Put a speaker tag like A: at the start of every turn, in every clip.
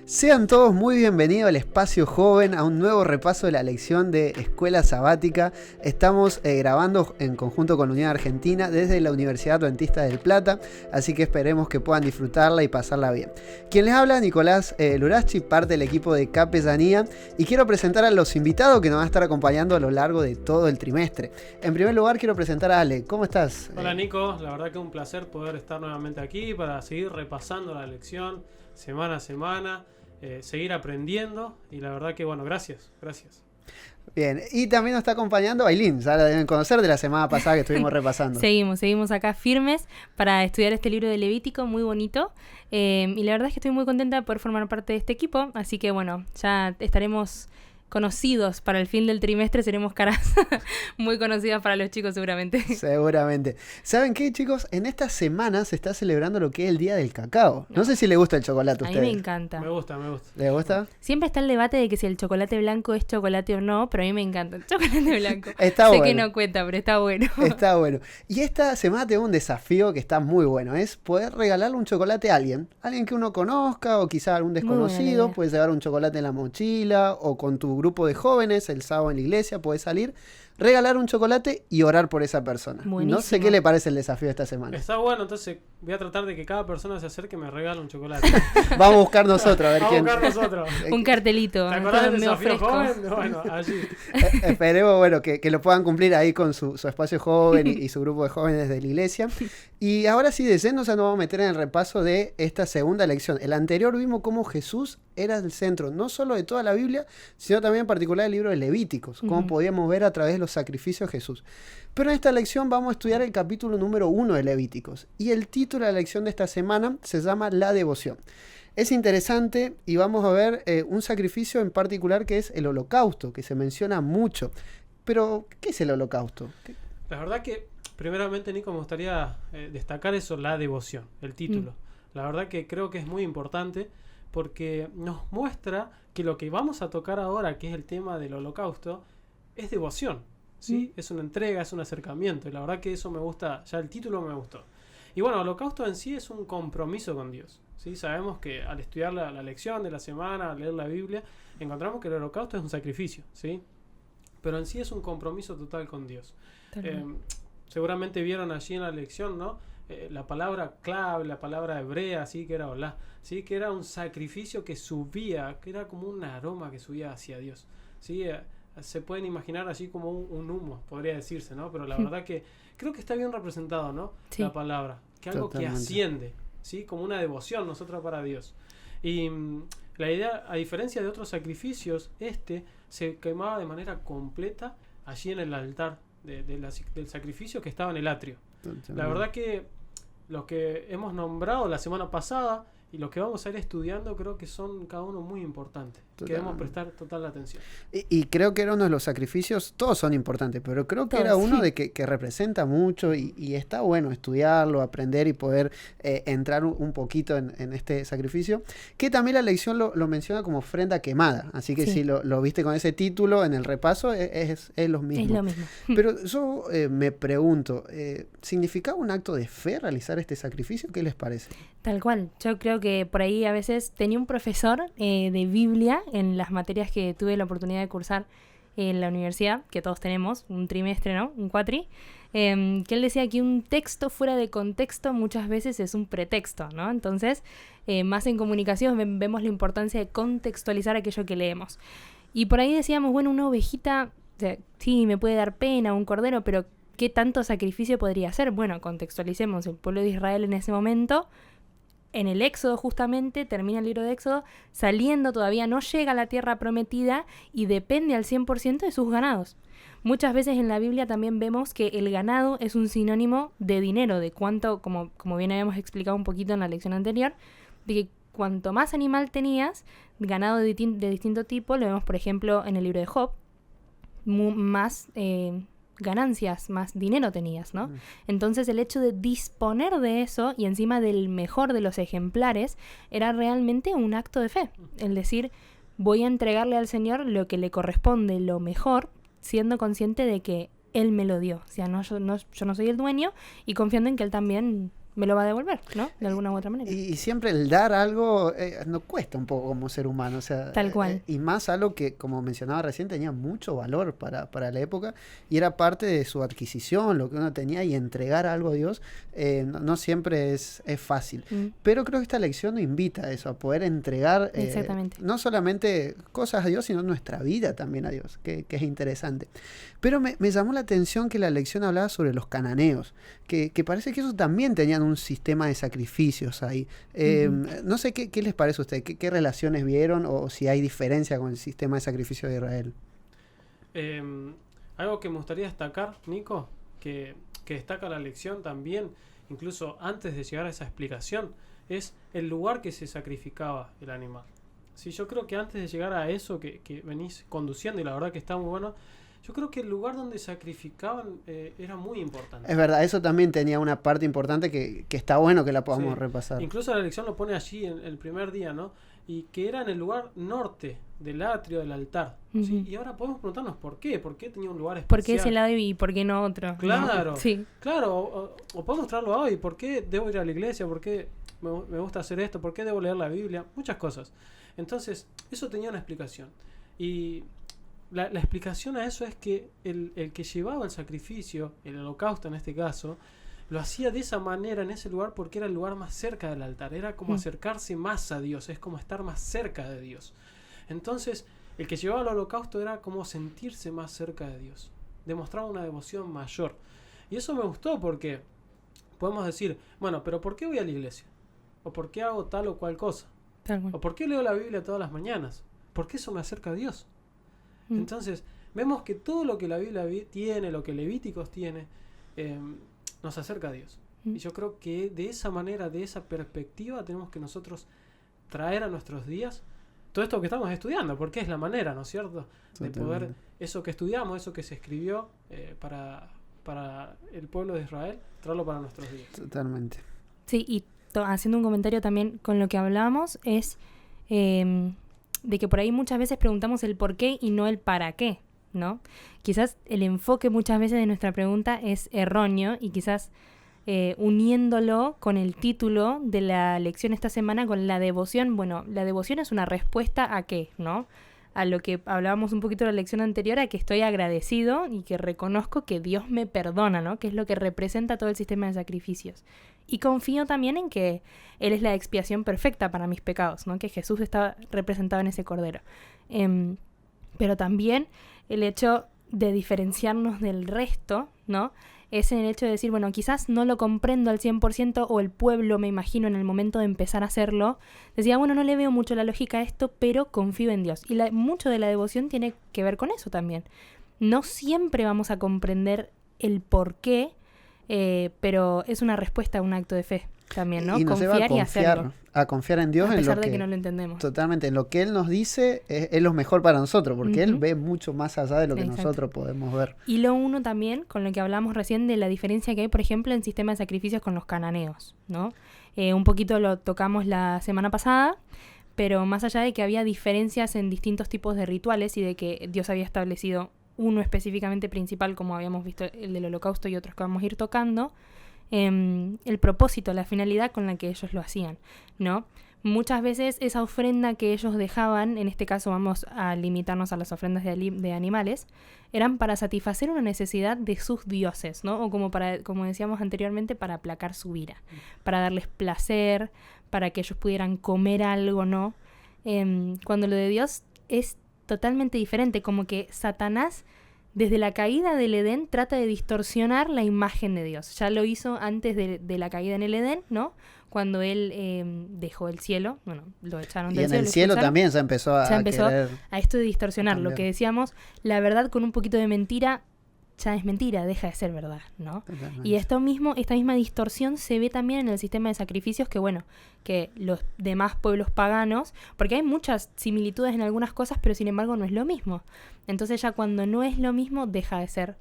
A: Sean todos muy bienvenidos al Espacio Joven, a un nuevo repaso de la lección de Escuela Sabática. Estamos grabando en conjunto con la Unión Argentina desde la Universidad Adventista del Plata, así que esperemos que puedan disfrutarla y pasarla bien. Quien les habla, Nicolás Lurachi, parte del equipo de Capellanía, y quiero presentar a los invitados que nos van a estar acompañando a lo largo de todo el trimestre. En primer lugar, quiero presentar a Ale. ¿Cómo estás?
B: Hola Nico, la verdad que es un placer poder estar nuevamente aquí para seguir repasando la lección semana a semana. Seguir aprendiendo y la verdad que bueno, gracias.
A: Bien, y también nos está acompañando Ailín, ya la deben conocer de la semana pasada que estuvimos repasando.
C: Seguimos acá firmes para estudiar este libro de Levítico, muy bonito, y la verdad es que estoy muy contenta de poder formar parte de este equipo, así que bueno, ya estaremos conocidos para el fin del trimestre, seremos caras muy conocidas para los chicos seguramente.
A: Seguramente. ¿Saben qué, chicos? En esta semana se está celebrando lo que es el Día del Cacao. No sé si le gusta el chocolate a ustedes.
C: A mí me encanta.
B: Me gusta.
A: ¿Le gusta?
C: Siempre está el debate de que si el chocolate blanco es chocolate o no, pero a mí me encanta el chocolate blanco.
A: Está
C: sé
A: bueno.
C: que no cuenta, pero está bueno.
A: Está bueno. Y esta semana tengo un desafío que está muy bueno. Es poder regalarle un chocolate a alguien. Alguien que uno conozca o quizá algún desconocido. Puedes llevar un chocolate en la mochila o con tu grupo de jóvenes el sábado en la iglesia. Puedes salir, regalar un chocolate y orar por esa persona.
C: Buenísimo.
A: No sé qué le parece el desafío de esta semana.
B: Está bueno, entonces voy a tratar de que cada persona se acerque y me regale un chocolate.
A: Vamos a buscar nosotros, a ver quién.
B: Vamos a buscar nosotros.
C: Un cartelito.
B: ¿Te acordás del
C: me
B: desafío
C: ofrezco.
B: joven? Bueno, allí.
A: Esperemos que lo puedan cumplir ahí con su espacio joven y su grupo de jóvenes de la iglesia. Y ahora sí, de lleno ya nos vamos a meter en el repaso de esta segunda lección. El anterior vimos cómo Jesús era el centro, no solo de toda la Biblia, sino también en particular del libro de Levíticos, cómo podíamos ver a través de los sacrificios de Jesús. Pero en esta lección vamos a estudiar el capítulo número 1 de Levíticos. Y el título de la lección de esta semana se llama La Devoción. Es interesante y vamos a ver un sacrificio en particular que es el holocausto, que se menciona mucho. Pero, ¿qué es el holocausto?
B: La verdad que, primeramente, Nico, me gustaría destacar eso, la devoción, el título. La verdad que creo que es muy importante porque nos muestra que lo que vamos a tocar ahora, que es el tema del holocausto, es devoción, ¿sí? Es una entrega, es un acercamiento. Y la verdad que eso me gusta, ya el título me gustó. Y bueno, el holocausto en sí es un compromiso con Dios, ¿sí? Sabemos que al estudiar la lección de la semana, al leer la Biblia, encontramos que el holocausto es un sacrificio, ¿sí? Pero en sí es un compromiso total con Dios. Seguramente vieron allí en la lección, ¿no? La palabra clave, la palabra hebrea, ¿sí? Que era olá, ¿sí? Que era un sacrificio que subía, que era como un aroma que subía hacia Dios, ¿sí? Se pueden imaginar así como un humo, podría decirse, ¿no? Pero la verdad que creo que está bien representado, ¿no? Sí. La palabra, que algo totalmente. Que asciende, ¿sí? Como una devoción nosotros para Dios. Y la idea, a diferencia de otros sacrificios, se quemaba de manera completa allí en el altar del sacrificio que estaba en el atrio. Totalmente. La verdad que los que hemos nombrado la semana pasada y los que vamos a ir estudiando creo que son cada uno muy importantes. Debemos prestar total atención.
A: Y creo que era uno de los sacrificios, todos son importantes, pero creo que era uno de que representa mucho y está bueno estudiarlo, aprender y poder entrar un poquito en este sacrificio, que también la lección lo menciona como ofrenda quemada, así que si lo viste con ese título en el repaso es lo mismo.
C: Es lo mismo.
A: Pero yo me pregunto, ¿significaba un acto de fe realizar este sacrificio? ¿Qué les parece?
C: Tal cual, yo creo que por ahí a veces tenía un profesor de Biblia en las materias que tuve la oportunidad de cursar en la universidad, que todos tenemos, un trimestre, ¿no? Un cuatri, que él decía que un texto fuera de contexto muchas veces es un pretexto, ¿no? Entonces, más en comunicación vemos la importancia de contextualizar aquello que leemos. Y por ahí decíamos, bueno, una ovejita, o sea, sí, me puede dar pena, un cordero, pero ¿qué tanto sacrificio podría hacer? Bueno, contextualicemos, el pueblo de Israel en ese momento, en el Éxodo justamente, termina el libro de Éxodo, saliendo todavía no llega a la tierra prometida y depende al 100% de sus ganados. Muchas veces en la Biblia también vemos que el ganado es un sinónimo de dinero, de cuánto, como bien habíamos explicado un poquito en la lección anterior, de que cuanto más animal tenías, ganado de distinto tipo, lo vemos por ejemplo en el libro de Job, más ganancias, más dinero tenías, ¿no? Entonces el hecho de disponer de eso y encima del mejor de los ejemplares era realmente un acto de fe. El decir, voy a entregarle al Señor lo que le corresponde, lo mejor, siendo consciente de que Él me lo dio. O sea, yo no soy el dueño y confiando en que Él también me lo va a devolver, ¿no? De alguna u otra manera.
A: Y siempre el dar algo nos cuesta un poco como ser humano, o sea,
C: Tal cual.
A: Y más algo que, como mencionaba recién, tenía mucho valor para la época y era parte de su adquisición, lo que uno tenía, y entregar algo a Dios no siempre es fácil. Pero creo que esta lección nos invita a eso, a poder entregar no solamente cosas a Dios, sino nuestra vida también a Dios, que es interesante. Pero me llamó la atención que la lección hablaba sobre los cananeos, que parece que ellos también tenían un sistema de sacrificios ahí. No sé qué les parece a ustedes, qué relaciones vieron o si hay diferencia con el sistema de sacrificio de Israel.
B: Algo que me gustaría destacar, Nico, que destaca la lección también, incluso antes de llegar a esa explicación, es el lugar que se sacrificaba el animal. Sí, yo creo que antes de llegar a eso que venís conduciendo, y la verdad que está muy bueno, yo creo que el lugar donde sacrificaban era muy importante.
A: Es verdad, eso también tenía una parte importante que está bueno que la podamos repasar.
B: Incluso la lección lo pone allí en el primer día, ¿no? Y que era en el lugar norte del atrio del altar. ¿Sí? Y ahora podemos preguntarnos por qué. ¿Por qué tenía un lugar especial?
C: ¿Por qué ese lado y por qué no otro?
B: Claro,
C: ¿no? Sí.
B: Claro. O podemos traerlo a hoy. ¿Por qué debo ir a la iglesia? ¿Por qué me gusta hacer esto? ¿Por qué debo leer la Biblia? Muchas cosas. Entonces, eso tenía una explicación. Y la explicación a eso es que el que llevaba el sacrificio, el holocausto en este caso, lo hacía de esa manera en ese lugar porque era el lugar más cerca del altar. Era como acercarse más a Dios, es como estar más cerca de Dios. Entonces, el que llevaba el holocausto era como sentirse más cerca de Dios. Demostraba una devoción mayor. Y eso me gustó porque podemos decir, bueno, pero ¿por qué voy a la iglesia? ¿O por qué hago tal o cual cosa? ¿O por qué leo la Biblia todas las mañanas? Porque eso me acerca a Dios. Entonces, vemos que todo lo que la Biblia tiene, lo que Levíticos tiene, nos acerca a Dios. Y yo creo que de esa manera, de esa perspectiva, tenemos que nosotros traer a nuestros días todo esto que estamos estudiando, porque es la manera, ¿no es cierto?, de poder, eso que estudiamos, eso que se escribió para el pueblo de Israel, traerlo para nuestros días.
A: Totalmente.
C: Sí, y haciendo un comentario también con lo que hablábamos, es de que por ahí muchas veces preguntamos el por qué y no el para qué, ¿no? Quizás el enfoque muchas veces de nuestra pregunta es erróneo y quizás uniéndolo con el título de la lección esta semana, con la devoción, bueno, la devoción es una respuesta a qué, ¿no? A lo que hablábamos un poquito en la lección anterior, a que estoy agradecido y que reconozco que Dios me perdona, ¿no? Que es lo que representa todo el sistema de sacrificios. Y confío también en que Él es la expiación perfecta para mis pecados, ¿no? Que Jesús está representado en ese cordero. Pero también el hecho de diferenciarnos del resto, ¿no? Es en el hecho de decir, bueno, quizás no lo comprendo al 100% o el pueblo, me imagino, en el momento de empezar a hacerlo, decía, bueno, no le veo mucho la lógica a esto, pero confío en Dios. Y mucho de la devoción tiene que ver con eso también. No siempre vamos a comprender el por qué, pero es una respuesta a un acto de fe también, ¿no?
A: Y nos lleva
C: y hacerlo.
A: A confiar en Dios,
C: a pesar
A: en lo
C: de que no lo entendemos.
A: Totalmente, en lo que Él nos dice es lo mejor para nosotros, porque Él ve mucho más allá de lo que nosotros podemos ver.
C: Y lo uno también, con lo que hablamos recién de la diferencia que hay, por ejemplo, en sistema de sacrificios con los cananeos, ¿no? Un poquito lo tocamos la semana pasada, pero más allá de que había diferencias en distintos tipos de rituales y de que Dios había establecido uno específicamente principal, como habíamos visto el del holocausto y otros que vamos a ir tocando, el propósito, la finalidad con la que ellos lo hacían, ¿no? Muchas veces esa ofrenda que ellos dejaban, en este caso vamos a limitarnos a las ofrendas de animales, eran para satisfacer una necesidad de sus dioses, ¿no? O como decíamos anteriormente, para aplacar su ira, para darles placer, para que ellos pudieran comer algo, ¿no? Cuando lo de Dios es totalmente diferente, como que Satanás, desde la caída del Edén, trata de distorsionar la imagen de Dios. Ya lo hizo antes de la caída en el Edén, ¿no? Cuando él dejó el cielo, bueno, lo echaron del cielo.
A: Y en el cielo también se empezó a
C: esto de distorsionar. Lo que decíamos, la verdad con un poquito de mentira, ya es mentira, deja de ser verdad, ¿no? Totalmente. Y esta misma distorsión se ve también en el sistema de sacrificios que los demás pueblos paganos, porque hay muchas similitudes en algunas cosas, pero sin embargo no es lo mismo. Entonces ya cuando no es lo mismo, deja de ser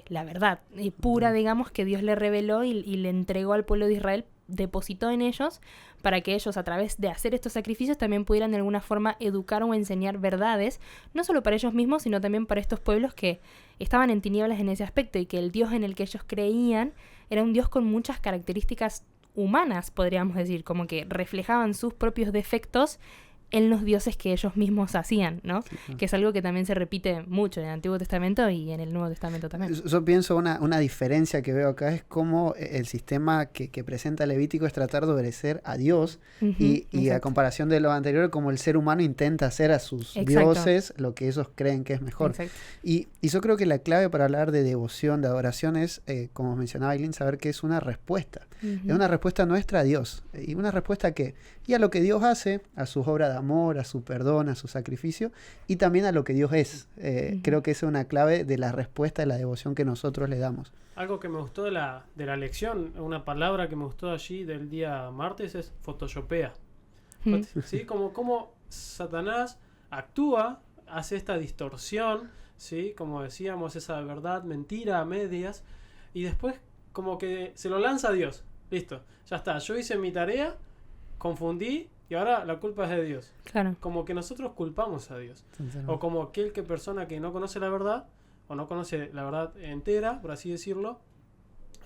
C: la verdad pura, digamos, que Dios le reveló y le entregó al pueblo de Israel, depositó en ellos, para que ellos a través de hacer estos sacrificios también pudieran de alguna forma educar o enseñar verdades, no solo para ellos mismos, sino también para estos pueblos que estaban en tinieblas en ese aspecto y que el Dios en el que ellos creían era un Dios con muchas características humanas, podríamos decir, como que reflejaban sus propios defectos en los dioses que ellos mismos hacían, ¿no?
A: Sí, claro.
C: Que es algo que también se repite mucho en el Antiguo Testamento y en el Nuevo Testamento también.
A: Yo pienso una diferencia que veo acá es cómo el sistema que presenta Levítico es tratar de obedecer a Dios
C: Ujú,
A: y a
C: exacto.
A: comparación de lo anterior, como el ser humano intenta hacer a sus
C: Exacto.
A: dioses lo que ellos creen que es mejor.
C: Exacto.
A: Y yo creo que la clave para hablar de devoción, de adoración es, como mencionaba Aileen, saber que es una respuesta. Es
C: Ujú.
A: una respuesta nuestra a Dios. Y una respuesta y a lo que Dios hace, a sus obras de amor, a su perdón, a su sacrificio, y también a lo que Dios es.
C: Ujú.
A: Creo que esa es una clave de la respuesta de la devoción que nosotros le damos.
B: Algo que me gustó de la lección, una palabra que me gustó allí del día martes es photoshopea.
C: Mm.
B: ¿Sí? Como Satanás actúa, hace esta distorsión, ¿sí? Como decíamos, esa verdad, mentira a medias, y después como que se lo lanza a Dios. Listo, ya está, yo hice mi tarea, confundí, y ahora la culpa es de Dios.
C: Claro.
B: Como que nosotros culpamos a Dios.
A: Entonces,
B: O como aquel persona que no conoce la verdad, o no conoce la verdad entera, por así decirlo,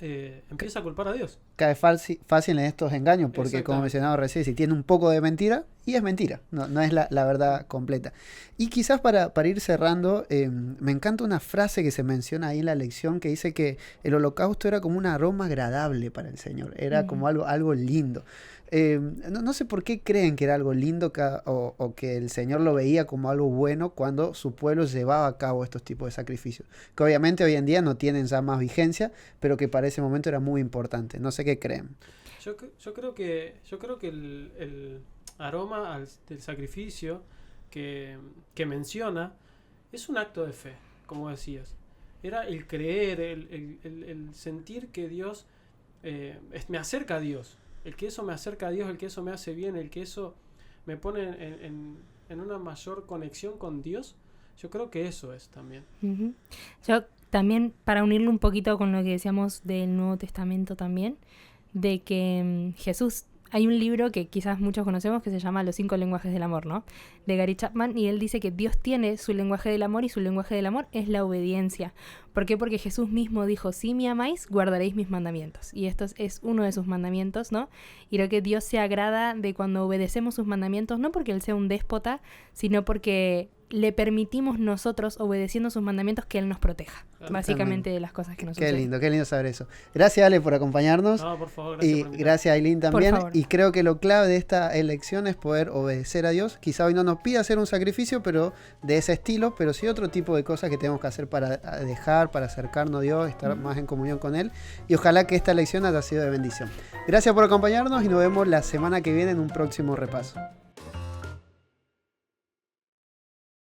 B: empieza a culpar a Dios.
A: cae fácil en estos engaños, porque como
B: Exactamente.
A: mencionaba recién, si tiene un poco de mentira, y es mentira, no es la verdad completa. Y quizás para ir cerrando, me encanta una frase que se menciona ahí en la lección que dice que el holocausto era como un aroma agradable para el Señor, era como algo lindo. No sé por qué creen que era algo lindo o que el Señor lo veía como algo bueno cuando su pueblo llevaba a cabo estos tipos de sacrificios, que obviamente hoy en día no tienen ya más vigencia, pero que para ese momento era muy importante. No sé qué creen.
B: Yo creo que el aroma del sacrificio que menciona es un acto de fe, como decías. Era el creer, el sentir que Dios me acerca a Dios. El que eso me acerca a Dios, el que eso me hace bien, el que eso me pone en una mayor conexión con Dios. Yo creo que eso es también.
C: Ujú. Yo también, para unirlo un poquito con lo que decíamos del Nuevo Testamento también, de que Jesús, hay un libro que quizás muchos conocemos que se llama Los 5 lenguajes del amor, ¿no? De Gary Chapman, y él dice que Dios tiene su lenguaje del amor y su lenguaje del amor es la obediencia. ¿Por qué? Porque Jesús mismo dijo, si me amáis, guardaréis mis mandamientos. Y esto es uno de sus mandamientos, ¿no? Y creo que Dios se agrada de cuando obedecemos sus mandamientos, no porque Él sea un déspota, sino porque le permitimos nosotros, obedeciendo sus mandamientos, que Él nos proteja.
B: Claro.
C: Básicamente de las cosas que nos suceden.
A: Qué lindo saber eso. Gracias, Ale, por acompañarnos.
B: No, por favor, gracias
A: Y
B: por invitarme.
A: gracias, Aileen, también.
C: favor.
A: Y creo que lo clave de esta elección es poder obedecer a Dios. Quizá hoy no nos pida hacer un sacrificio, pero de ese estilo, pero sí otro tipo de cosas que tenemos que hacer para para acercarnos a Dios, estar más en comunión con Él. Y ojalá que esta elección haya sido de bendición. Gracias por acompañarnos y nos vemos la semana que viene en un próximo repaso.